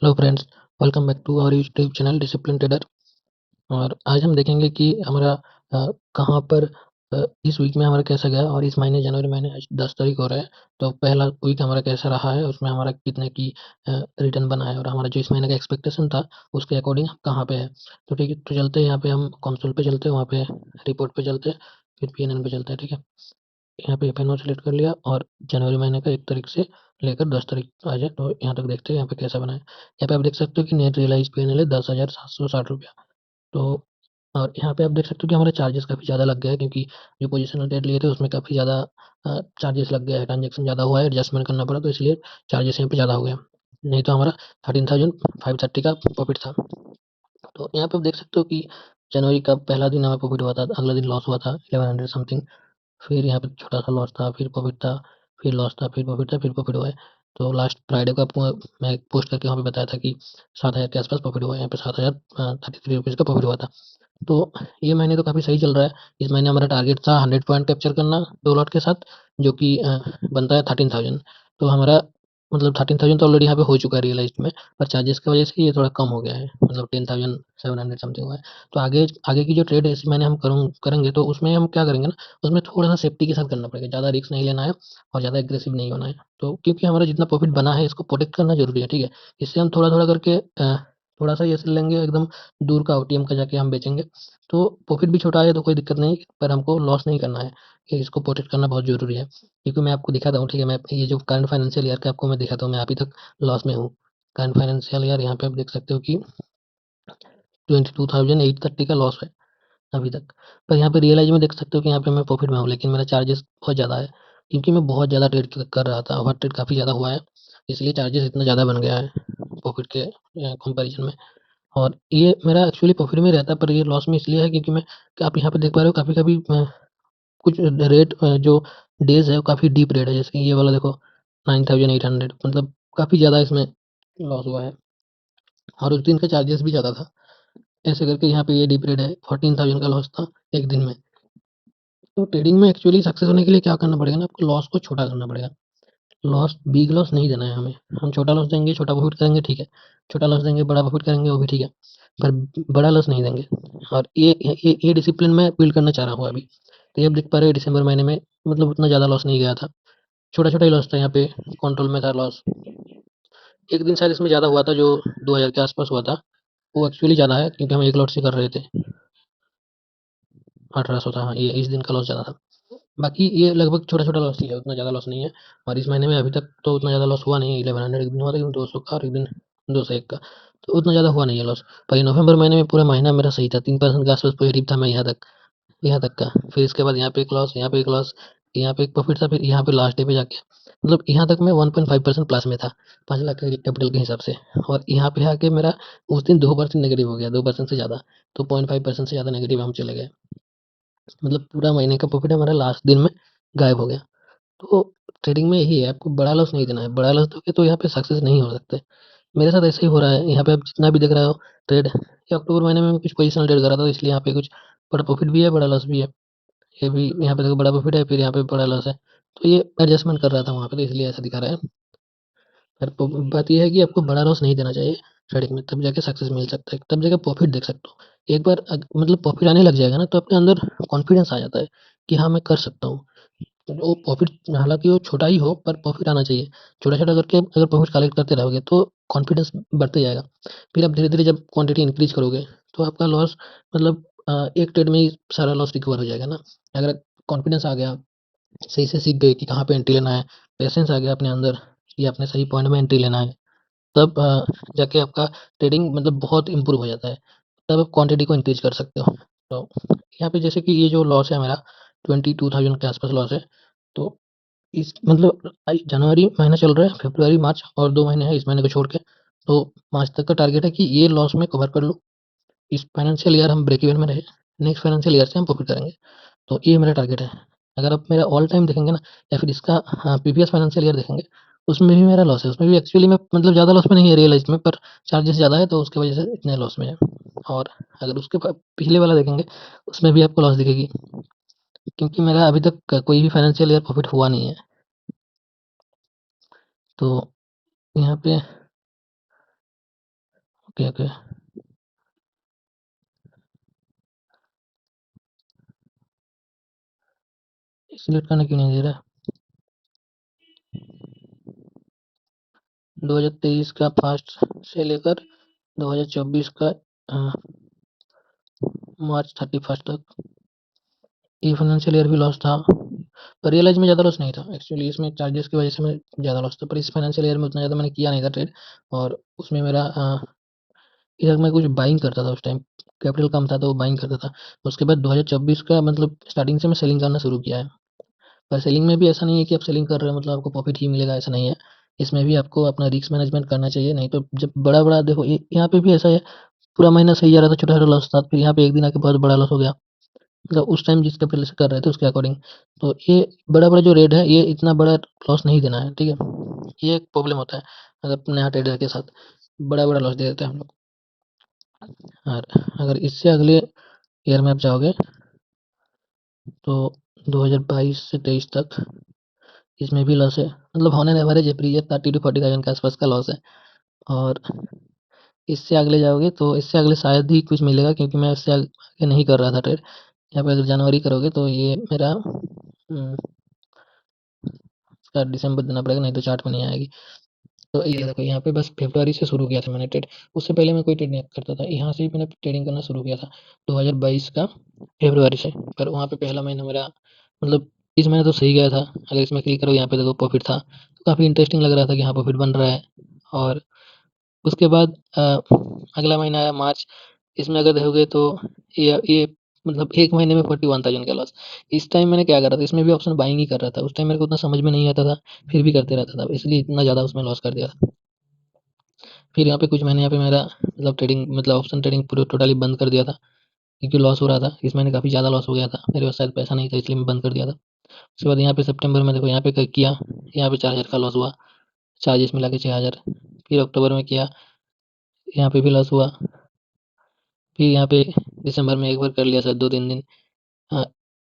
Hello friends, welcome back to our YouTube channel discipline trader. और आज हम देखेंगे कि हमारा कहाँ पर इस वीक में हमारा कैसा गया और इस महीने जनवरी महीने आज 10 तारीख हो रहा है। तो पहला वीक हमारा कैसा रहा है, उसमें हमारा कितने की रिटर्न बना है और हमारा जो इस महीने का एक्सपेक्टेशन था उसके अकॉर्डिंग हम कहाँ पे है। तो ठीक है, तो चलते हैं यहाँ पे, हम कंसोल पे चलते हैं, वहाँ पे रिपोर्ट पे चलते हैं, फिर पीएनएन पे चलते हैं। ठीक है, यहाँ पे एफ सेलेक्ट कर लिया और जनवरी महीने का 1 तारीख से लेकर 10 तारीख आ जाए तो यहाँ तक देखते हैं यहाँ पे कैसा बना है। यहाँ पे आप देख सकते हो कि नेट रियलाइज पीएनएल है 10,760 रुपया। तो और यहाँ पे आप देख सकते हो कि हमारे चार्जेस काफ़ी ज़्यादा लग गया है, क्योंकि जो पोजिशनल ट्रेड लिए थे उसमें काफ़ी ज़्यादा चार्जेस लग गया है, ट्रांजेक्शन ज़्यादा हुआ है, एडजस्टमेंट करना पड़ा, तो इसलिए चार्जेस यहाँ पे ज़्यादा हो गया। नहीं तो हमारा 13,530 का प्रॉफिट था। तो यहाँ पे आप देख सकते हो कि जनवरी का पहला दिन हमें प्रॉफिट हुआ था, अगला दिन लॉस हुआ था 1100 समथिंग। फिर यहाँ पे छोटा-सा लॉस था, फिर प्रॉफिट था, फिर लॉस था, फिर प्रॉफिट था, फिर प्रॉफिट हुआ है। तो लास्ट फ्राइडे को आपको मैं एक पोस्ट करके वहाँ पे बताया था कि 7,000 के आस-पास प्रॉफिट हुआ है। यहाँ पे 7,033 का प्रॉफिट हुआ था। तो ये महीने तो काफ़ी सही चल रहा है। इस महीने हमारा टारगेट था 100 पॉइंट कैप्चर करना 2 लॉट के साथ, जो कि बनता है 13,000। तो हमारा मतलब 13,000 तो ऑलरेडी यहाँ पे हो चुका है रियलाइज़्ड में, पर चार्जेस की वजह से ये थोड़ा कम हो गया है, मतलब 10,700 समथिंग हुआ है। तो आगे आगे की जो ट्रेड है इस महीने हम करेंगे, तो उसमें हम क्या करेंगे ना, उसमें थोड़ा-सा सेफ्टी के साथ करना पड़ेगा, ज़्यादा रिस्क नहीं लेना है और ज़्यादा एग्रेसिव नहीं होना है। तो क्योंकि हमारा जितना प्रॉफिट बना है इसको प्रोटेक्ट करना ज़रूरी है, ठीक है? इससे हम थोड़ा-थोड़ा करके थोड़ा-सा ये ऐसे लेंगे, एकदम दूर का ओटीएम का जाके हम बेचेंगे, तो प्रॉफिट भी छोटा आए तो कोई दिक्कत नहीं, पर हमको लॉस नहीं करना है, कि इसको प्रोटेक्ट करना बहुत ज़रूरी है। क्योंकि मैं आपको दिखाता हूँ, ठीक है? मैं ये जो करंट फाइनेंशियल ईयर का आपको मैं दिखाता हूँ, मैं अभी तक लॉस में हूँ। करंट फाइनेंशियल ईयर यहाँ पे आप देख सकते हो कि 22,830 का लॉस है अभी तक। पर यहाँ पे रियलाइज़ में देख सकते हो कि यहाँ पे मैं प्रॉफिट में हूँ, लेकिन मेरा चार्जेस बहुत ज़्यादा है, क्योंकि मैं बहुत ज़्यादा ट्रेड कर रहा था, ओवर ट्रेड काफ़ी ज़्यादा हुआ है, इसलिए चार्जेस इतना ज़्यादा बन गया है प्रॉफिट के कंपैरिज़न में। और ये मेरा एक्चुअली प्रॉफिट में रहता है, पर ये लॉस में इसलिए है क्योंकि मैं, आप यहाँ पे देख पा रहे हो, कभी-कभी कुछ रेट जो डेज़ है वो काफ़ी डीप रेट है, जैसे कि ये वाला देखो 9,800, मतलब काफ़ी ज़्यादा इसमें लॉस हुआ है और उस दिन का चार्जेस भी ज़्यादा था। ऐसे करके यहाँ पे ये डीप रेट है, 14,000 का लॉस था 1 दिन में। तो ट्रेडिंग में एक्चुअली सक्सेस होने के लिए क्या करना पड़ेगा ना, आपको लॉस को छोटा करना पड़ेगा। लॉस, बिग लॉस नहीं देना है हमें। हम छोटा लॉस देंगे, छोटा प्रॉफिट करेंगे, ठीक है। छोटा लॉस देंगे, बड़ा प्रॉफिट करेंगे, वो भी ठीक है। पर बड़ा लॉस नहीं देंगे। और ये डिसिप्लिन मैं बिल्ड करना चाह रहा हूँ अभी। तो ये आप देख पा रहे हो दिसंबर महीने में मतलब उतना ज़्यादा लॉस नहीं गया था। छोटा-छोटा ही लॉस था यहाँ पे, कंट्रोल में था लॉस। एक दिन शायद इसमें ज़्यादा हुआ था, जो 2,000 के आस-पास हुआ था। वो एक्चुअली ज़्यादा है क्योंकि हम 1 लॉट से कर रहे थे। 1800 था, हाँ, ये इस दिन का लॉस ज़्यादा था। बाकी ये लगभग छोटा-छोटा लॉस ही है, उतना ज़्यादा लॉस नहीं है। और इस महीने में अभी तक तो उतना ज़्यादा लॉस हुआ नहीं है। 1100 एक दिन हुआ था, एक दिन 200 का और एक दिन 201 का, तो उतना ज़्यादा हुआ नहीं है लॉस। पर ये नवंबर महीने में पूरा महीना मेरा सही था, 3% के आस-पास पॉजिटिव था मैं यहाँ तक का। फिर इसके बाद यहाँ पे एक लॉस, यहाँ पे एक लॉस, यहाँ पे एक प्रॉफिट था, फिर यहाँ पे लास्ट डे पे जाके मतलब यहाँ तक मैं 1.5% प्लस में था, 5 लाख के कैपिटल के हिसाब से। और यहाँ पे आके मेरा उस दिन 2% नेगेटिव हो गया, 2% से ज़्यादा, तो 0.5% से ज़्यादा नेगेटिव हम चले गए। मतलब पूरा महीने का प्रॉफिट हमारा लास्ट दिन में गायब हो गया। तो ट्रेडिंग में यही है, आपको बड़ा लॉस नहीं देना है, बड़ा लॉस दोगे तो यहाँ पे सक्सेस नहीं हो सकते। मेरे साथ ऐसे ही हो रहा है, यहाँ पे आप जितना भी देख रहे हो ट्रेड, ये अक्टूबर महीने में मैं कुछ पोजिशनल ट्रेड कर रहा था, इसलिए यहाँ पे कुछ बड़ा प्रॉफिट भी है, बड़ा लॉस भी है। ये भी यहाँ पे देखो, बड़ा प्रॉफिट है, फिर यहाँ पे बड़ा लॉस है। तो ये एडजस्टमेंट कर रहा था वहाँ पे, तो इसलिए ऐसा दिखा रहा है। पर बात ये है कि आपको बड़ा लॉस नहीं देना चाहिए ट्रेडिंग में, तब जाके सक्सेस मिल सकता है, तब जाके प्रॉफिट देख सकते हो। एक बार मतलब प्रॉफिट आने लग जाएगा ना, तो अपने अंदर कॉन्फिडेंस आ जाता है कि हाँ, मैं कर सकता हूँ। वो प्रॉफ़िट, हालाँकि वो छोटा ही हो, पर प्रॉफ़िट आना चाहिए। छोटा-छोटा करके अगर प्रॉफ़िट कलेक्ट करते रहोगे तो कॉन्फिडेंस बढ़ते जाएगा। फिर आप धीरे-धीरे जब क्वांटिटी इंक्रीज़ करोगे तो आपका लॉस मतलब एक ट्रेड में ही सारा लॉस रिकवर हो जाएगा ना। अगर कॉन्फिडेंस आ गया, सही से सीख गए कि कहाँ पे एंट्री लेना है, पेशेंस आ गया अपने अंदर कि अपने सही पॉइंट में एंट्री लेना है, तब जाके आपका ट्रेडिंग मतलब बहुत इम्प्रूव हो जाता है। तब आप क्वांटिटी को इंक्रीज़ कर सकते हो। तो यहाँ पे जैसे कि ये जो लॉस है मेरा 22,000 के आस-पास लॉस है। तो इस मतलब जनवरी महीना चल रहा है, फ़रवरी, मार्च और 2 महीने हैं इस महीने को छोड़ के। तो मार्च तक का टारगेट है कि ये लॉस मैं कवर कर लूँ। इस फाइनेंशियल ईयर हम ब्रेक इवन में रहे, नेक्स्ट फाइनेंशियल ईयर से हम प्रॉफ़िट करेंगे। तो ये मेरा टारगेट है। अगर आप मेरा ऑल टाइम देखेंगे ना, या फिर इसका प्रीवियस फाइनेंशियल ईयर देखेंगे, उसमें भी मेरा लॉस है। उसमें भी एक्चुअली मैं मतलब ज़्यादा लॉस में नहीं है रियलाइज़ में, पर चार्जेस ज़्यादा है तो उसकी वज़ह से इतने लॉस में है। और अगर उसके पिछले वाला देखेंगे, उसमें भी आपको लॉस दिखेगी, क्योंकि मेरा अभी तक कोई भी फाइनेंशियल ईयर प्रॉफ़िट हुआ नहीं है। तो यहाँ पे ओके, ओके। सिलेक्ट करने क्यों नहीं दे रहा? 2023 का फर्स्ट से लेकर 2024 का मार्च 31 तक ये फाइनेंशियल ईयर भी लॉस था, पर रियलाइज में ज़्यादा लॉस नहीं था एक्चुअली। इसमें चार्जेस की वजह से मैं ज़्यादा लॉस था, पर इस फाइनेंशियल ईयर में उतना ज़्यादा मैंने किया नहीं था ट्रेड। और उसमें मेरा इधर मैं कुछ बाइंग करता था उस टाइम, कैपिटल कम था तो बाइंग करता था। उसके बाद 2024 का मतलब स्टार्टिंग से मैं सेलिंग करना शुरू किया है। पर सेलिंग में भी ऐसा नहीं है कि आप सेलिंग कर रहे हो मतलब आपको प्रॉफिट ही मिलेगा, ऐसा नहीं है। इसमें भी आपको अपना रिस्क मैनेजमेंट करना चाहिए, नहीं तो जब बड़ा-बड़ा देखो यहाँ पे भी ऐसा है, पूरा महीना सही जा रहा था, छोटा-छोटा लॉस था, फिर यहाँ पे एक दिन आके बहुत बड़ा लॉस हो गया। मतलब उस टाइम जिस कैपिटल से कर रहे थे उसके अकॉर्डिंग। तो ये बड़ा-बड़ा जो रेट है ये इतना बड़ा लॉस नहीं देना है, ठीक है? ये एक प्रॉब्लम होता है अगर नया ट्रेडर के साथ, बड़ा-बड़ा लॉस दे देते हैं हम लोग। और अगर इससे अगले ईयर में आप जाओगे तो 2022 से 23 तक इसमें भी लॉस है। मतलब on an average every year 30 to 40,000 के आसपास का लॉस है। और इससे अगले जाओगे तो इससे अगले शायद ही कुछ मिलेगा, क्योंकि मैं इससे आगे नहीं कर रहा था ट्रेड। यहाँ पे अगर जनवरी करोगे तो ये मेरा इसका दिसंबर देना पड़ेगा, नहीं तो चार्ट में नहीं आएगी। तो ये देखो यहाँ पे बस फरवरी से शुरू किया था मैंने ट्रेड, उससे पहले मैं कोई ट्रेड नहीं करता था। यहाँ से ही मैंने ट्रेडिंग करना शुरू किया था 2022 का फरवरी से। पर वहाँ पे पहला महीना मेरा मतलब इस महीने तो सही गया था। अगर इसमें क्लिक करो यहाँ पे देखो प्रॉफिट था, तो काफ़ी इंटरेस्टिंग लग रहा था कि हाँ प्रॉफिट बन रहा है। और उसके बाद अगला महीना आया मार्च, इसमें अगर देखोगे तो ये मतलब 1 महीने में 41,000 का लॉस। इस टाइम मैंने क्या करा था, इसमें भी ऑप्शन बाइंग ही कर रहा था। उस टाइम मेरे को उतना समझ में नहीं आता था, फिर भी करते रहता था, इसलिए इतना ज़्यादा उसमें लॉस कर दिया था। फिर यहाँ पे कुछ महीने यहाँ पे मेरा मतलब ट्रेडिंग मतलब ऑप्शन ट्रेडिंग पूरा टोटली बंद कर दिया था, क्योंकि लॉस हो रहा था। इस महीने काफ़ी ज़्यादा लॉस हो गया था, मेरे पास शायद पैसा नहीं था इसलिए मैं बंद कर दिया था। उसके बाद यहाँ पे सितंबर में देखो यहाँ पे किया, यहाँ पे 4,000 का लॉस हुआ, चार्जेस मिला के 6,000। फिर अक्टूबर में किया, यहाँ पे भी लॉस हुआ। फिर यहाँ पे दिसंबर में एक बार कर लिया शायद 2-3 दिन। हाँ,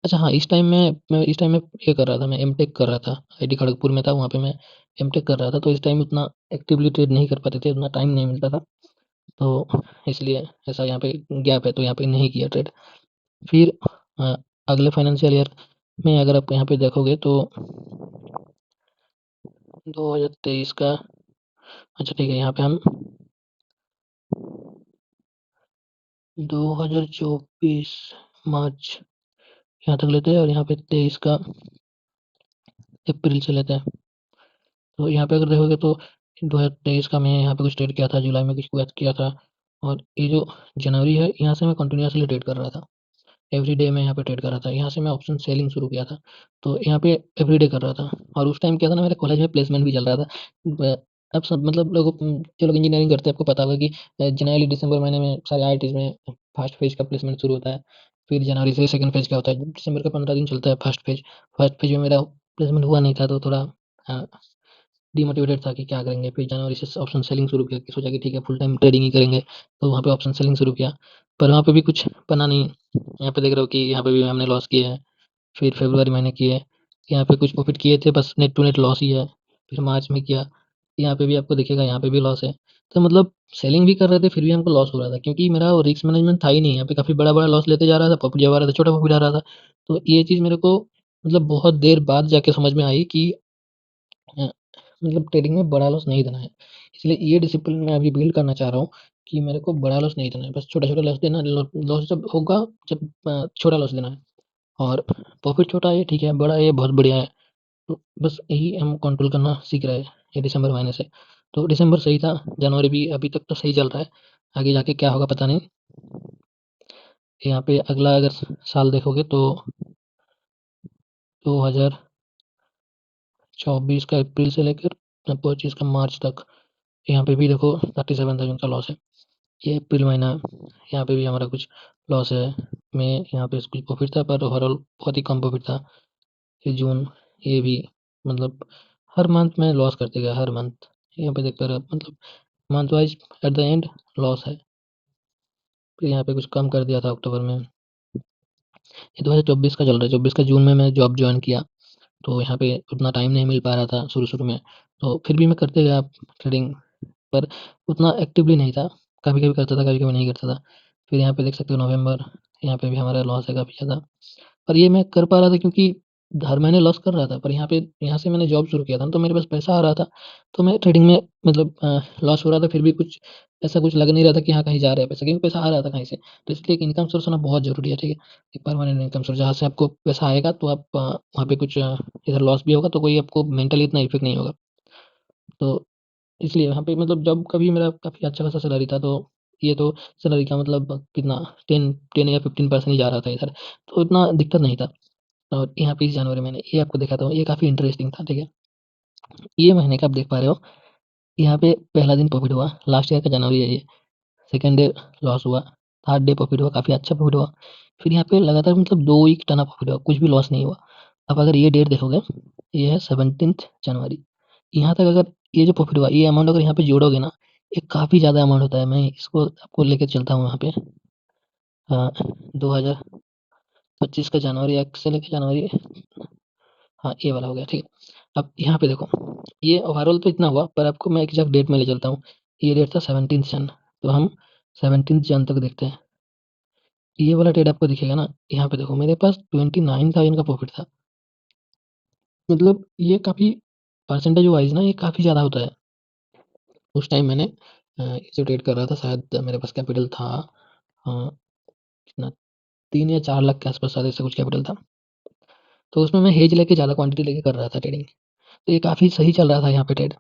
अच्छा हाँ, इस टाइम में ये कर रहा था, मैं एमटेक कर रहा था, आईटी खड़गपुर में था, वहाँ पे मैं एमटेक कर रहा था। तो इस टाइम उतना एक्टिवली ट्रेड नहीं कर पाते थे, उतना टाइम नहीं मिलता था, तो इसलिए ऐसा यहाँ पे गैप है, तो यहाँ पे नहीं किया ट्रेड। फिर अगले फाइनेंशियल ईयर में अगर आप यहाँ पे देखोगे तो 2023 का, अच्छा ठीक है, यहाँ पे हम 2024 मार्च यहाँ तक लेते हैं, और यहाँ पे 23 का अप्रैल से लेते हैं। तो यहाँ पे अगर देखोगे तो 2023 का मैं यहाँ पे कुछ ट्रेड किया था, जुलाई में कुछ किया था, और ये जो जनवरी है यहाँ से मैं कंटिन्यूअसली ट्रेड कर रहा था। एवरीडे मैं यहाँ पे ट्रेड कर रहा था। यहाँ से मैं ऑप्शन सेलिंग शुरू किया था, तो यहाँ पे एवरीडे कर रहा था। और उस टाइम क्या था ना, मेरे कॉलेज में प्लेसमेंट भी चल रहा था। अब सब मतलब लोग जो लोग इंजीनियरिंग करते हैं आपको पता होगा कि जनवरी दिसंबर महीने में सारे आईआईटीज़ में फर्स्ट फेज का प्लेसमेंट शुरू होता है। फिर जनवरी से सेकंड फेज का होता है, दिसंबर का 15 दिन चलता है फर्स्ट फेज। फर्स्ट फेज में मेरा प्लेसमेंट हुआ नहीं था, तो थोड़ा डिमोटिवेटेड था कि क्या करेंगे। फिर जनवरी से ऑप्शन सेलिंग शुरू किया, कि सोचा कि ठीक है फुल टाइम ट्रेडिंग ही करेंगे, तो वहाँ पे ऑप्शन सेलिंग शुरू किया। पर वहाँ पे भी कुछ बना नहीं। यहाँ पे देख रहे हो कि यहाँ पे भी हमने लॉस किए हैं। फिर फरवरी महीने किए, यहाँ पे कुछ प्रॉफिट किए थे, बस नेट टू नेट लॉस ही है। फिर मार्च में किया, यहाँ पे भी आपको दिखेगा, यहाँ पे भी लॉस है। तो मतलब सेलिंग भी कर रहे थे, फिर भी हमको लॉस हो रहा था, क्योंकि मेरा वो रिस्क मैनेजमेंट था ही नहीं। यहाँ पे काफ़ी बड़ा-बड़ा लॉस लेते जा रहा था, प्रॉफिट जब आ रहा था, छोटा प्रॉफिट आ रहा था। तो ये चीज़ मेरे को मतलब बहुत देर बाद जाके समझ में आई कि अ, मतलब ट्रेडिंग में बड़ा लॉस नहीं देना है। इसलिए ये डिसिप्लिन मैं अभी बिल्ड करना चाह रहा हूँ कि मेरे को बड़ा लॉस नहीं देना है, बस छोटा-छोटा लॉस देना। लॉस जब होगा, जब छोटा लॉस देना है। और प्रॉफिट छोटा है ठीक है, बड़ा है ये बहुत बढ़िया है। तो बस यही हम कंट्रोल करना सीख रहे हैं ये दिसंबर महीने से। तो दिसंबर सही था, जनवरी भी अभी तक तो सही चल रहा है, आगे जाके क्या होगा पता नहीं। यहाँ पे अगला अगर साल देखोगे तो 2024 का अप्रैल से लेकर 25 का मार्च तक, यहाँ पे भी देखो 37,000 का लॉस है। ये अप्रैल महीना, यहाँ पे भी हमारा कुछ लॉस है। मई यहाँ पे कुछ प्रॉफिट था, पर ओवरऑल बहुत ही कम प्रॉफिट था। फिर जून, ये भी मतलब हर मंथ में लॉस करते गया, हर मंथ। यहाँ पे देखते रहो मतलब month wise at the end loss है। फिर यहाँ पे कुछ कम कर दिया था अक्टूबर में। ये 2024 का चल रहा है, 24 का जून में मैं जॉब जॉइन किया, तो यहाँ पे उतना टाइम नहीं मिल पा रहा था शुरू-शुरू में। तो फिर भी मैं करते गया ट्रेडिंग, पर उतना एक्टिवली नहीं था। कभी-कभी करता था, कभी-कभी नहीं करता था। फिर यहाँ पे देख सकते हो नवंबर, यहाँ पे भी हमारा लॉस है काफ़ी ज़्यादा। और ये मैं कर पा रहा था क्योंकि हर महीने लॉस कर रहा था, पर यहाँ से मैंने जॉब शुरू किया था ना, तो मेरे पास पैसा आ रहा था, तो मैं ट्रेडिंग में मतलब लॉस हो रहा था, फिर भी कुछ ऐसा कुछ लग नहीं रहा था कि हाँ, कहीं जा रहा है पैसा, क्योंकि पैसा आ रहा था कहीं से। तो इसलिए एक इनकम सोर्स होना बहुत ज़रूरी है, ठीक है? एक परमानेंट इनकम सोर्स, जहाँ से आपको पैसा आएगा, तो आप वहाँ पे कुछ इधर लॉस भी होगा, तो कोई आपको मेंटली इतना इफ़ेक्ट नहीं होगा। तो इसलिए यहाँ पे मतलब जब कभी मेरा काफ़ी अच्छा खासा सैलरी था, तो ये तो सैलरी का मतलब कितना 10 या 15% ही जा रहा था इधर, तो इतना दिक्कत नहीं था। और यहाँ पे इस जनवरी महीने ये आपको दिखाता हूँ, ये काफ़ी इंटरेस्टिंग था, ठीक है? ये महीने का आप देख पा रहे हो, यहाँ पे पहला दिन प्रॉफ़िट हुआ, लास्ट ईयर का जनवरी है ये, सेकंड डे लॉस हुआ, थर्ड डे प्रॉफ़िट हुआ, काफ़ी अच्छा प्रॉफ़िट हुआ। फिर यहाँ पे लगातार मतलब 2 वीक टना प्रॉफ़िट हुआ, कुछ भी लॉस नहीं हुआ। अब अगर ये डेट देखोगे, ये है 17th जनवरी, यहाँ तक अगर ये जो प्रॉफ़िट हुआ, ये अमाउंट अगर यहाँ पे जोड़ोगे ना, ये काफ़ी ज़्यादा अमाउंट होता है। मैं इसको आपको लेके चलता हूँ यहाँ पे 2025 का जनवरी 1 से लेके जनवरी, हाँ, ये वाला हो गया, ठीक है। अब यहाँ पे देखो, ये ओवरऑल तो इतना हुआ, पर आपको मैं एग्ज़ैक्ट डेट में ले चलता हूँ। ये डेट था 17th जन, तो हम 17th जन तक देखते हैं। ये वाला ट्रेड आपको दिखेगा ना, यहाँ पे देखो मेरे पास 29,000 का प्रॉफ़िट था। मतलब ये काफ़ी परसेंटेज वाइज़ ना ये काफ़ी ज़्यादा होता है। उस टाइम मैंने ये जो ट्रेड कर रहा था, शायद मेरे पास कैपिटल था कितना 3 या 4 लाख के आस-पास, शायद ऐसा कुछ कैपिटल था। तो उसमें मैं हेज लेके ज़्यादा क्वांटिटी लेके कर रहा था ट्रेडिंग। तो ये काफ़ी सही चल रहा था यहाँ पे ट्रेड।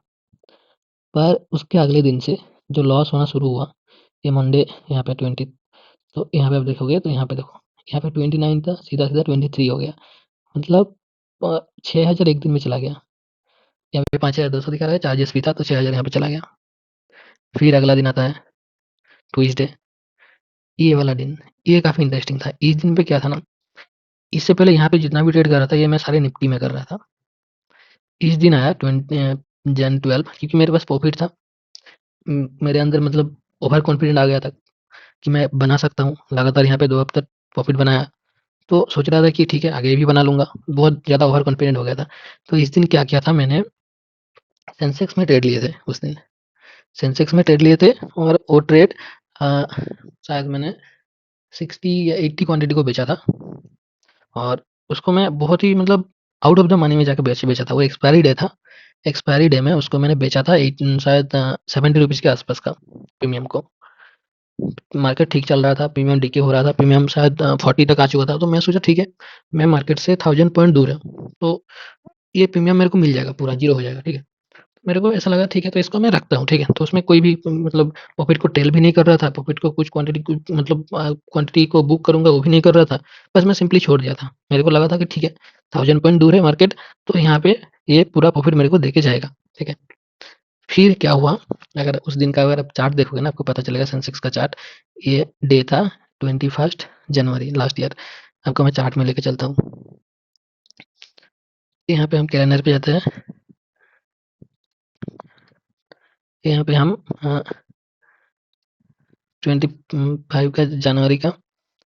पर उसके अगले दिन से जो लॉस होना शुरू हुआ, ये मंडे यहाँ पे 20, तो यहाँ पे आप देखोगे तो यहाँ पे देखो, यहाँ पे 29 था, सीधा-सीधा 23 हो गया। मतलब 6,000 एक दिन में चला गया। यहाँ पे 5,200 दिखा रहा है, चार्जेस भी था तो 6,000 यहाँ पे चला गया। फिर अगला दिन आता है ट्यूसडे, ये वाला दिन, ये काफ़ी इंटरेस्टिंग था। इस दिन पे क्या था ना, इससे पहले यहाँ पे जितना भी ट्रेड कर रहा था, ये मैं सारे निफ्टी में कर रहा था। इस दिन आया जन 12, क्योंकि मेरे पास प्रॉफ़िट था। मेरे अंदर मतलब ओवर कॉन्फिडेंट आ गया था कि मैं बना सकता हूँ। लगातार यहाँ पे 2 हफ्ते प्रॉफ़िट बनाया, तो सोच रहा था कि ठीक है, आगे भी बना लूँगा। बहुत ज़्यादा ओवर कॉन्फिडेंट हो गया था। तो इस दिन क्या किया था मैंने, सेंसेक्स में ट्रेड लिए थे उस दिन। सेंसेक्स में ट्रेड लिए थे, और वो ट्रेड अ, शायद मैंने 60 या 80 क्वांटिटी को बेचा था, और उसको मैं बहुत ही मतलब आउट ऑफ द मनी में जाके बेचा था। वो एक्सपायरी डे था। एक्सपायरी डे में उसको मैंने बेचा था शायद ₹70 के आस-पास का प्रीमियम को। मार्केट ठीक चल रहा था, प्रीमियम डिके हो रहा था, प्रीमियम शायद 40 तक आ चुका था, तो मैं सोचा ठीक है, मैं मार्केट से 1000 पॉइंट दूर है, तो ये प्रीमियम मेरे को मिल जाएगा, पूरा ज़ीरो हो जाएगा, ठीक है। मेरे को ऐसा लगा ठीक है, तो इसको मैं रखता हूँ, ठीक है। तो उसमें कोई भी मतलब प्रॉफ़िट को टेल भी नहीं कर रहा था, प्रॉफ़िट को कुछ क्वांटिटी कुछ मतलब क्वांटिटी को बुक करूँगा वो भी नहीं कर रहा था। बस मैं सिंपली छोड़ दिया था। मेरे को लगा था कि ठीक है, 1000 पॉइंट दूर है मार्केट, तो यहाँ पे ये पूरा प्रॉफ़िट मेरे को देके जाएगा, ठीक है। फिर क्या हुआ, अगर उस दिन का अगर आप चार्ट देखोगे ना, आपको पता चलेगा सेंसेक्स का चार्ट। ये डे था 21st जनवरी लास्ट ईयर। आपको मैं चार्ट में लेके चलता हूँ। यहाँ पे हम कैलेंडर पे जाते हैं। यहाँ पे हम 25 का जनवरी का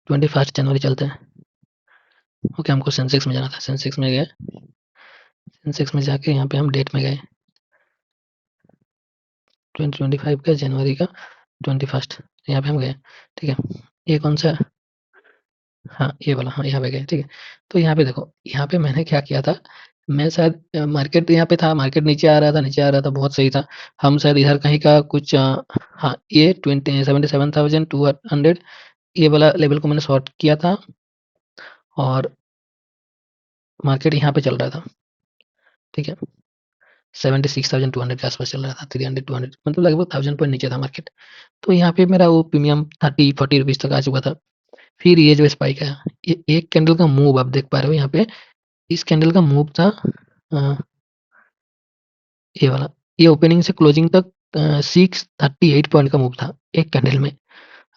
21st जनवरी चलते हैं। ओके, हमको सेंसेक्स में जाना था, सेंसेक्स में गए। सेंसेक्स में जाके यहाँ पे हम डेट में गए, 2025 का जनवरी का 21st, यहाँ पे हम गए, ठीक है। ये कौन सा, हाँ, ये वाला, हाँ, यहाँ पे गए, ठीक है। तो यहाँ पे देखो, यहाँ पे मैंने क्या किया था, मैं शायद मार्केट यहाँ पे था, मार्केट नीचे आ रहा था, नीचे आ रहा था, बहुत सही था। हम शायद इधर कहीं का कुछ हाँ, ये 77,200, ये वाला लेवल को मैंने शॉर्ट किया था, और मार्केट यहाँ पे चल रहा था, ठीक है। 76,200 के आस-पास चल रहा था, 300, 200 मतलब लगभग 1000 पॉइंट नीचे था मार्केट। तो यहाँ पे मेरा वो प्रीमियम 30-40 रुपीज़ तक आ चुका था। फिर ये जो स्पाइक आया, ये एक कैंडल का मूव आप देख पा रहे हो यहाँ पे, इस कैंडल का मूव था अ, ये वाला, ये ओपनिंग से क्लोजिंग तक 638 पॉइंट का मूव था, एक कैंडल में।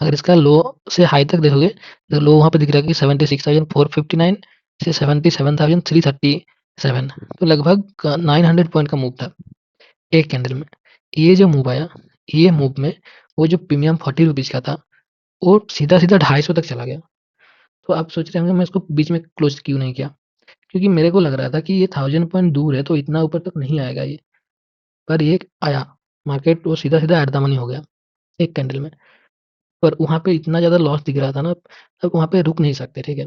अगर इसका लो से हाई तक देखोगे, तो लो वहाँ पे दिख रहा है कि 76,459 से 77,337, तो लगभग 900 पॉइंट का मूव था, एक कैंडल में। ये जो मूव आया, ये मूव में वो जो प्रीमियम 40 रुपीज़ का था, वो सीधा-सीधा 250 तक चला गया। तो आप सोच रहे होंगे मैं इसको बीच में क्लोज़ क्यों नहीं किया? क्योंकि मेरे को लग रहा था कि ये 1000 पॉइंट दूर है, तो इतना ऊपर तक नहीं आएगा ये, पर ये आया। मार्केट वो सीधा-सीधा एट द मनी हो गया। एक कैंडल में। पर वहाँ पे इतना ज़्यादा लॉस दिख रहा था ना, अब वहाँ पे रुक नहीं सकते, ठीक है?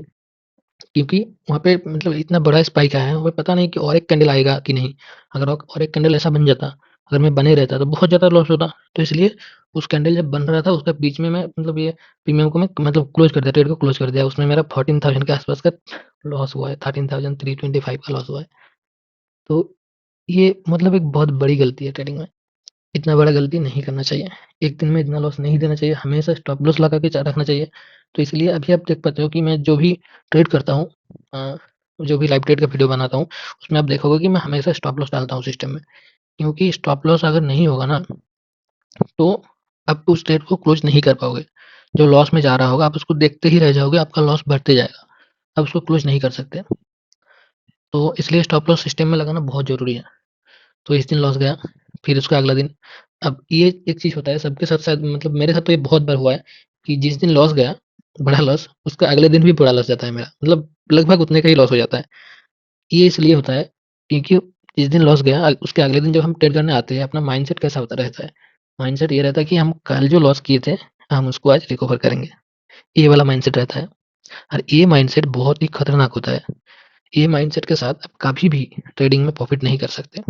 क्योंकि वहाँ पे मतलब इतना बड़ा स्पाइक आया है, हमें पता नहीं कि और एक कैंडल आएगा कि नहीं। अगर और एक कैंडल ऐसा बन जाता, अगर मैं बने रहता तो बहुत ज़्यादा लॉस होता। तो इसलिए उस कैंडल जब बन रहा था उसका बीच में मैं मतलब ये प्रीमियम को मैं मतलब क्लोज़ कर दिया, ट्रेड को क्लोज़ कर दिया। उसमें मेरा 14,000 के आस-पास का लॉस हुआ है, 13,325 का लॉस हुआ है। तो ये मतलब एक बहुत बड़ी गलती है ट्रेडिंग में। इतना बड़ा गलती नहीं करना चाहिए। एक दिन में इतना लॉस नहीं देना चाहिए, हमेशा स्टॉप लॉस लगा के रखना चाहिए। तो इसलिए अभी आप देख पाते हो कि मैं जो भी ट्रेड करता हूँ अ, जो भी लाइव ट्रेड का वीडियो बनाता हूँ, उसमें आप देखोगे कि मैं हमेशा स्टॉप लॉस डालता हूँ सिस्टम में। क्योंकि स्टॉप लॉस अगर नहीं होगा ना, तो आप उस ट्रेड को क्लोज़ नहीं कर पाओगे। जो लॉस में जा रहा होगा, आप उसको देखते ही रह जाओगे, आपका लॉस बढ़ते जाएगा। आप उसको क्लोज़ नहीं कर सकते। तो इसलिए स्टॉप लॉस सिस्टम में लगाना बहुत ज़रूरी है। तो इस दिन लॉस गया, फिर उसका अगला दिन। अब ये एक चीज़ होता है सबके साथ, शायद मतलब मेरे साथ तो ये बहुत बार हुआ है कि जिस दिन लॉस गया, बड़ा लॉस, उसका अगले दिन भी बड़ा लॉस जाता है मेरा। मतलब लगभग उतने का ही लॉस हो जाता है। ये इसलिए होता है क्योंकि जिस दिन लॉस गया उसके अगले दिन जब हम ट्रेड करने आते हैं, अपना माइंडसेट कैसा होता रहता है? माइंडसेट ये रहता है कि हम कल जो लॉस किए थे, हम उसको आज रिकवर करेंगे। ये वाला माइंडसेट रहता है और ये माइंडसेट बहुत ही खतरनाक होता है। ये माइंडसेट के साथ आप कभी भी ट्रेडिंग में प्रॉफ़िट नहीं कर सकते।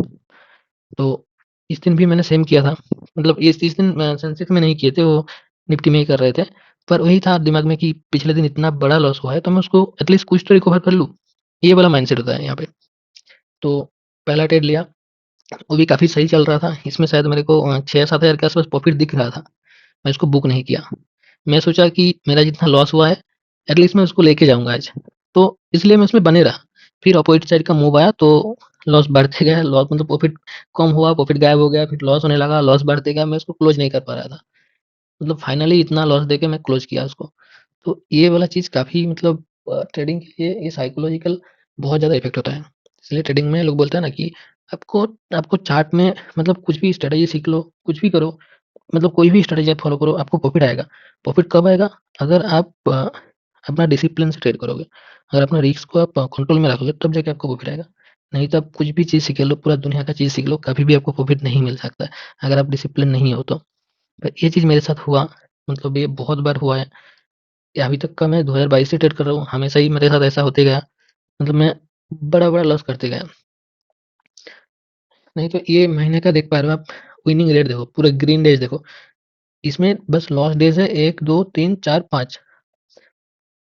तो इस दिन भी मैंने सेम किया था। मतलब इस दिन सेंसेक्स में नहीं किए थे, वो निफ्टी में ही कर रहे थे। पर वही था दिमाग में कि पिछले दिन इतना बड़ा लॉस हुआ है, तो मैं उसको एटलीस्ट कुछ तो रिकवर कर लूँ। ये वाला माइंडसेट होता है यहाँ पे। तो पहला ट्रेड लिया, वो भी काफ़ी सही चल रहा था। इसमें शायद मेरे को 6-7 हज़ार के आस-पास प्रॉफ़िट दिख रहा था। मैं इसको बुक नहीं किया। मैं सोचा कि मेरा जितना लॉस हुआ है, एटलीस्ट मैं उसको लेके जाऊँगा आज। तो इसलिए मैं उसमें बने रहा। फिर अपोजिट साइड का मूव आया तो लॉस बढ़ते गया, लॉस मतलब प्रॉफ़िट कम हुआ, प्रॉफ़िट गायब हो गया, फिर लॉस होने लगा, लॉस बढ़ते गया, मैं उसको क्लोज़ नहीं कर पा रहा था। मतलब फाइनली इतना लॉस देके मैं क्लोज़ किया उसको। तो ये वाला चीज़ काफ़ी मतलब ट्रेडिंग के लिए ये साइकोलॉजिकल बहुत ज़्यादा इफ़ेक्ट होता है। इसलिए ट्रेडिंग में लोग बोलते हैं ना कि आपको आपको चार्ट में मतलब कुछ भी स्ट्रैटेजी सीख लो, कुछ भी करो, मतलब कोई भी स्ट्रैटेजी आप फ़ॉलो करो, आपको प्रॉफ़िट आएगा। प्रॉफ़िट कब आएगा? अगर आप अपना डिसिप्लिन से ट्रेड करोगे। अगर अपना रिस्क को आप कंट्रोल में रखोगे, तब जाके आपको प्रॉफ़िट आएगा। नहीं तो आप कुछ भी चीज़ सीख लो, पूरा दुनिया का चीज़ सीख लो, कभी भी आपको प्रॉफ़िट नहीं मिल सकता है, अगर आप डिसिप्लिन नहीं हो तो। पर ये चीज़ मेरे साथ हुआ, मतलब ये बहुत बार हुआ है। ये अभी तक का मैं 2022 से ट्रेड कर रहा हूँ, हमेशा ही मेरे साथ ऐसा होते गया। मतलब मैं बड़ा-बड़ा लॉस करते गया। नहीं तो ये महीने का देख पा रहे हो आप, विनिंग रेट देखो, पूरा ग्रीन डेज़ देखो। इसमें बस लॉस डेज़ है 1, 2, 3, 4, 5।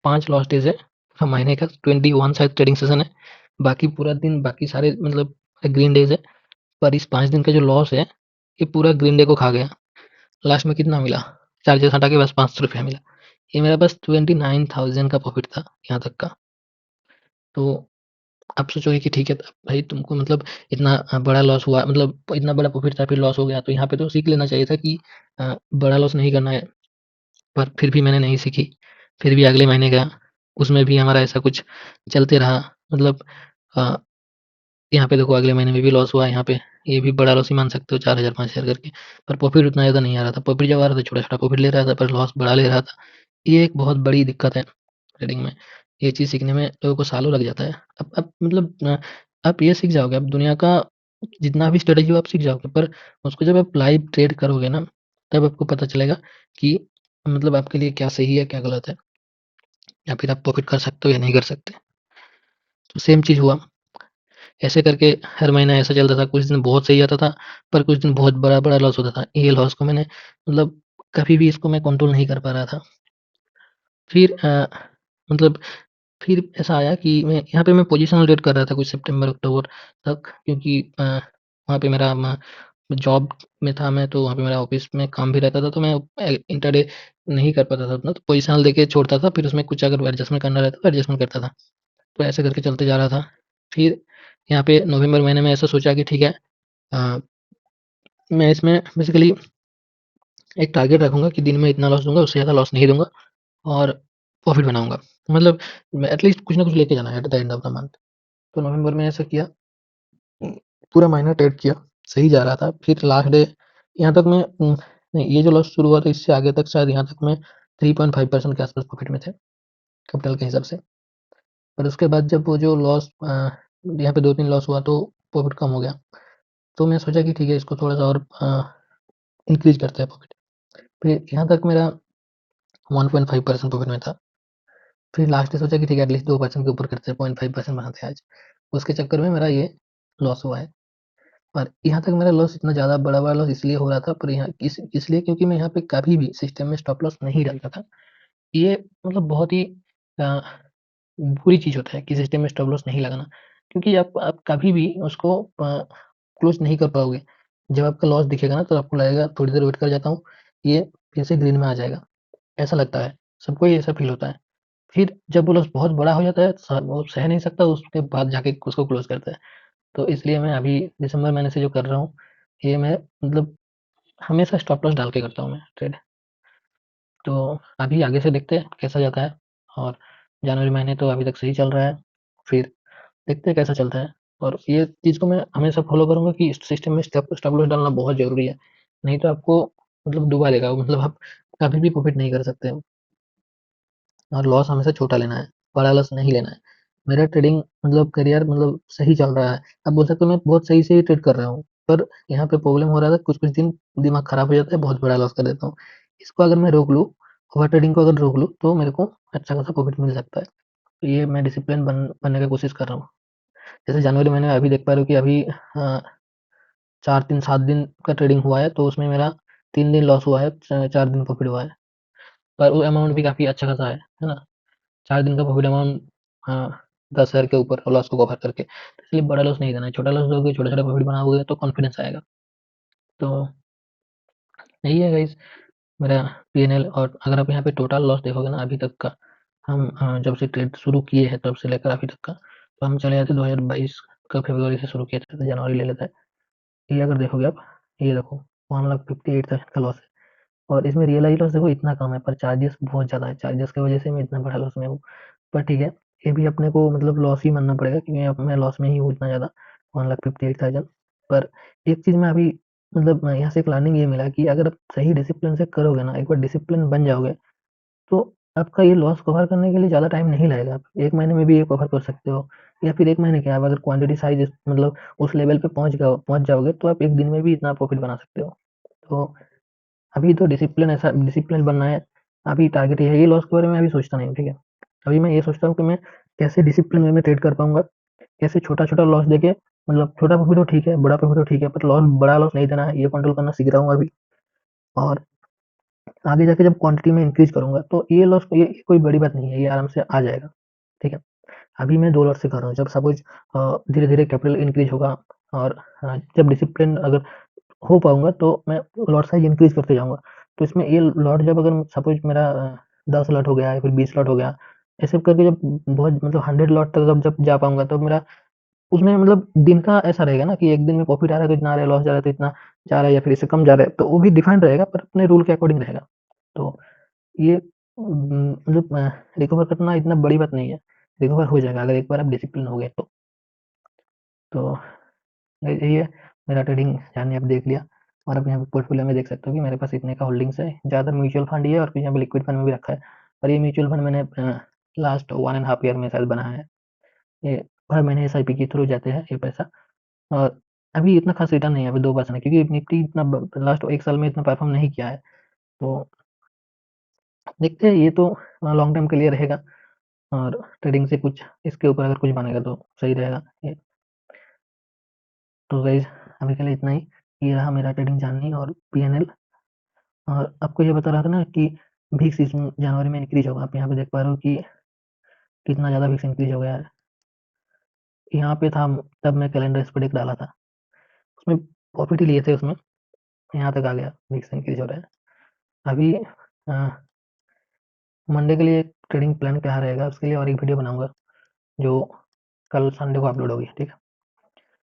5 लॉस डेज़ है। महीने का 21 शायद ट्रेडिंग सेशन है। बाकी पूरा दिन बाकी सारे मतलब ग्रीन डेज़ है। पर इस 5 दिन का जो लॉस है, ये पूरा ग्रीन डे को खा गया। लास्ट में कितना मिला? चार्जेस हटा के बस ₹500 मिला। ये मेरा बस 29,000 का प्रॉफ़िट था यहाँ तक का। तो आप सोचोगे कि ठीक है भाई तुमको मतलब इतना बड़ा लॉस हुआ, मतलब इतना बड़ा प्रॉफ़िट था फिर लॉस हो गया, तो यहाँ पे तो सीख लेना चाहिए था कि बड़ा लॉस नहीं करना है। पर फिर भी मैंने नहीं सीखी। फिर भी अगले महीने गया, उसमें भी हमारा ऐसा कुछ चलते रहा। मतलब अ, यहाँ पे देखो अगले महीने में भी लॉस हुआ, यहाँ पे ये भी बड़ा लॉस ही मान सकते हो 4,000 5,000 करके। पर प्रॉफ़िट उतना ज़्यादा नहीं आ रहा था। प्रॉफ़िट जब आ रहा था छोटा-छोटा प्रॉफ़िट ले रहा था, पर लॉस बड़ा ले रहा था। ये एक बहुत बड़ी दिक्कत है ट्रेडिंग में। ये चीज़ सीखने में लोगों को सालों लग जाता है। अब मतलब आप ये सीख जाओगे, आप दुनिया का जितना भी स्ट्रैटेजी हो आप सीख जाओगे, पर उसको जब आप लाइव ट्रेड करोगे ना, तब आपको पता चलेगा कि मतलब आपके लिए क्या सही है, क्या गलत है, या फिर आप प्रॉफ़िट कर सकते हो या नहीं कर सकते। तो सेम चीज़ हुआ, ऐसे करके हर महीना ऐसा चलता था, कुछ दिन बहुत सही आता था, पर कुछ दिन बहुत बड़ा-बड़ा लॉस होता था। ये लॉस को मैंने मतलब कभी भी इसको मैं कंट्रोल नहीं कर पा रहा था। फिर मतलब फिर ऐसा आया कि मैं यहाँ पे मैं पोज़ीशनल ट्रेड कर रहा था कुछ सितंबर-अक्टूबर तक, क्योंकि वहाँ पे मेरा जॉब में था मैं, तो वहाँ पे मेरा ऑफ़िस में काम भी रहता था, तो मैं इंट्राडे नहीं कर पाता था उतना, तो पोज़ीशनल देके छोड़ता था, फिर उसमें कुछ अगर एडजस्टमेंट करना रहता तो एडजस्टमेंट करता था। तो ऐसे करके चलते जा रहा था। फिर यहाँ पे नवंबर महीने में ऐसा सोचा कि ठीक है, अ, मैं इसमें बेसिकली एक टारगेट रखूँगा कि दिन में इतना लॉस दूँगा, उससे ज़्यादा लॉस नहीं दूँगा और प्रॉफ़िट बनाऊँगा। मतलब मैं एटलीस्ट कुछ ना कुछ लेके जाना है at the end of the month. तो नवंबर में ऐसा किया, उम, पूरा महीना ट्रेड किया, सही जा रहा था। फिर लास्ट डे यहाँ तक मैं नहीं, ये जो लॉस शुरू हुआ था इससे आगे तक शायद यहाँ तक मैं 3.5% के आस-पास प्रॉफ़िट में थे, कैपिटल के हिसाब से। पर उसके बाद जब वो जो लॉस यहाँ पे 2-3 लॉस हुआ तो प्रॉफ़िट कम हो गया। तो मैं सोचा कि ठीक है इसको थोड़ा-सा और इंक्रीज़ करते हैं प्रॉफ़िट। फिर यहाँ तक मेरा 1.5% प्रॉफिट में था। फिर लास्ट में सोचा कि ठीक है एटलीस्ट 2% के ऊपर करते हैं, 0.5% बनाते हैं आज। उसके चक्कर में मेरा ये लॉस हुआ है। और यहाँ तक मेरा लॉस इतना ज़्यादा बड़ा लॉस इसलिए हो रहा था, पर यहाँ इसलिए क्योंकि मैं यहाँ पे कभी भी सिस्टम में स्टॉप लॉस नहीं डालता था। ये मतलब बहुत ही बुरी चीज़ होता है कि सिस्टम में स्टॉप लॉस नहीं लगाना, क्योंकि आप कभी भी उसको क्लोज नहीं कर पाओगे। जब आपका लॉस दिखेगा ना तो आपको लगेगा थोड़ी देर वेट कर जाता हूँ, ये फिर से ग्रीन में आ जाएगा, ऐसा लगता है, सबको ही ऐसा फील होता है। फिर जब वो लॉस बहुत बड़ा हो जाता है, वो सह नहीं सकता, उसके बाद जाके उसको क्लोज करता है। तो इसलिए मैं अभी दिसंबर महीने से जो कर रहा हूँ, ये मैं मतलब हमेशा स्टॉप लॉस डाल के करता हूँ मैं ट्रेड। तो अभी आगे से देखते हैं कैसा जाता है, और जनवरी महीने तो अभी तक सही चल रहा है, फिर देखते हैं कैसा चलता है। और ये चीज़ को मैं हमेशा फॉलो करूँगा कि सिस्टम में स्टॉप लॉस डालना बहुत ज़रूरी है, नहीं तो आपको मतलब डुबा देगा, मतलब आप कभी भी प्रॉफिट नहीं कर सकते हो। और लॉस हमेशा छोटा लेना है, बड़ा लॉस नहीं लेना है। मेरा ट्रेडिंग मतलब करियर मतलब सही चल रहा है, आप बोल सकते हो मैं बहुत सही से ही ट्रेड कर रहा हूँ, पर यहाँ पे प्रॉब्लम हो रहा था, कुछ-कुछ दिन दिमाग खराब हो जाता है, बहुत बड़ा लॉस कर देता हूँ। इसको अगर मैं रोक लूँ, ओवर ट्रेडिंग को अगर रोक लूँ, तो मेरे को अच्छा खासा प्रॉफिट मिल सकता है। तो ये मैं डिसिप्लिन बनने की कोशिश कर रहा हूँ। जैसे जनवरी महीने में अभी देख पा रहे हो कि अभी 4 दिन 7 दिन का ट्रेडिंग हुआ है, तो उसमें मेरा 3 दिन लॉस हुआ है, 4 दिन प्रॉफिट हुआ है। पर वो अमाउंट भी काफ़ी अच्छा खासा है ना? 4 दिन का प्रॉफिट अमाउंट, हाँ, 10,000 के ऊपर लॉस को कवर करके। तो इसलिए बड़ा लॉस नहीं देना है, छोटा लॉस दोगे, छोटा-छोटा प्रॉफिट बनाओगे तो कॉन्फिडेंस आएगा। तो यही है गाइस मेरा पीएनएल। और अगर आप यहाँ पे टोटल लॉस देखोगे ना अभी तक का, हम जब से ट्रेड शुरू किए हैं तब से लेकर अभी तक का, तो हम चले जाते 2022 का फरवरी से शुरू किए थे, तो जनवरी ले लेते हैं। ये अगर देखोगे आप, ये देखो 1,58,000 का लॉस है। और इसमें रियलाइज़ लॉस देखो इतना कम है, पर चार्जेस बहुत ज़्यादा है, चार्जेस की वजह से मैं इतना बड़ा लॉस में हूँ। पर ठीक है, ये भी अपने को मतलब लॉस ही मानना पड़ेगा, क्योंकि अब मैं लॉस में ही हूँ इतना ज़्यादा, 1,58,000। पर एक चीज़ मैं अभी मतलब यहाँ से एक लर्निंग ये मिला कि अगर आप सही डिसिप्लिन से करोगे ना, एक बार डिसिप्लिन बन जाओगे, तो आपका ये लॉस कवर करने के लिए ज़्यादा टाइम नहीं लगेगा। आप 1 महीने में भी ये कवर कर सकते हो, या फिर 1 महीने क्या, आप अगर क्वांटिटी साइज़ मतलब उस लेवल पे पहुँच जाओगे, तो आप 1 दिन में भी इतना प्रॉफिट बना सकते हो। तो अभी तो डिसिप्लिन बनना है। अभी टारगेट ये है, ये लॉस के बारे में अभी सोचता नहीं हूँ, ठीक है? अभी मैं ये सोचता हूँ कि मैं कैसे डिसिप्लिन वे में ट्रेड कर पाऊँगा, कैसे छोटा-छोटा लॉस देके, मतलब छोटा प्रॉफिट तो ठीक है, बड़ा प्रॉफिट तो ठीक है, पर बड़ा लॉस नहीं देना है, ये कंट्रोल करना सीख रहा हूँ अभी। और आगे जाके जब क्वांटिटी में इंक्रीज़ करूँगा, तो ये कोई बड़ी बात नहीं है, ये आराम से आ जाएगा, ठीक है? अभी मैं 2 लॉट से कर रहा हूँ, जब सपोज़ धीरे-धीरे कैपिटल इंक्रीज़ होगा, और जब डिसिप्लिन अगर हो पाऊँगा, तो मैं लॉट साइज़ इंक्रीज़ करते जाऊँगा। तो इसमें ये लॉट जब अगर सपोज़ मेरा 10 लॉट हो गया या फिर 20 लॉट हो गया, ऐसे करके जब बहुत मतलब 100 लॉट तक जब जा पाऊँगा, तो मेरा उसमें मतलब दिन का ऐसा रहेगा ना कि एक दिन में प्रॉफ़िट आ रहा है तो इतना आ रहा है, लॉस जा रहा है तो इतना जा रहा है, या फिर इससे कम जा रहा है, तो वो भी डिफाइंड रहेगा, पर अपने रूल के अकॉर्डिंग रहेगा। तो ये मतलब रिकवर करना इतना बड़ी बात नहीं है, रिकवर हो जाएगा अगर एक बार आप डिसिप्लिन हो गए तो। तो यही है, मेरा ट्रेडिंग जर्नी आप देख लिया, और आप यहाँ पे पोर्टफोलियो में देख सकते हो कि मेरे पास इतने का होल्डिंग्स है, ज़्यादातर म्यूचुअल फंड ही है, और कुछ यहाँ पे लिक्विड फंड में भी रखा है। और ये म्यूचुअल फंड मैंने लास्ट 1 एंड हाफ ईयर में शायद बनाया है। ये हर महीने एसआईपी के थ्रू जाते हैं ये पैसा, और अभी इतना खास रिटर्न नहीं है, अभी 2% है, क्योंकि निफ्टी इतना लास्ट 1 साल में इतना परफॉर्म नहीं किया है। तो देखते हैं, ये तो लॉन्ग टर्म के लिए रहेगा, और ट्रेडिंग से कुछ इसके ऊपर अगर कुछ बनेगा तो सही रहेगा ये। तो गाइज़ अभी के लिए इतना ही। ये रहा मेरा ट्रेडिंग जर्नी और पीएनएल। और आपको ये बता रहा था ना कि VIX इस जनवरी में इंक्रीज़ होगा। आप यहाँ पे देख पा रहे हो कि कितना ज़्यादा VIX इंक्रीज़ हो गया है। यहाँ पे था तब मैं कैलेंडर स्प्रेड डाला था। उसमें प्रॉफ़िट ही लिए थे उसमें, यहाँ तक आ गया, VIX इंक्रीज़ हो रहा है। अभी मंडे के लिए ट्रेडिंग प्लान क्या रहेगा, उसके लिए और एक वीडियो बनाऊँगा, जो कल संडे को अपलोड होगी, ठीक है?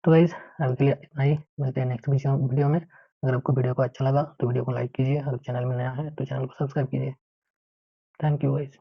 तो गाइज़ अभी के लिए इतना ही, मिलते हैं नेक्स्ट वीडियो में। अगर आपको वीडियो को अच्छा लगा तो वीडियो को लाइक कीजिए, अगर चैनल में नया है तो चैनल को सब्सक्राइब कीजिए। Thank you guys.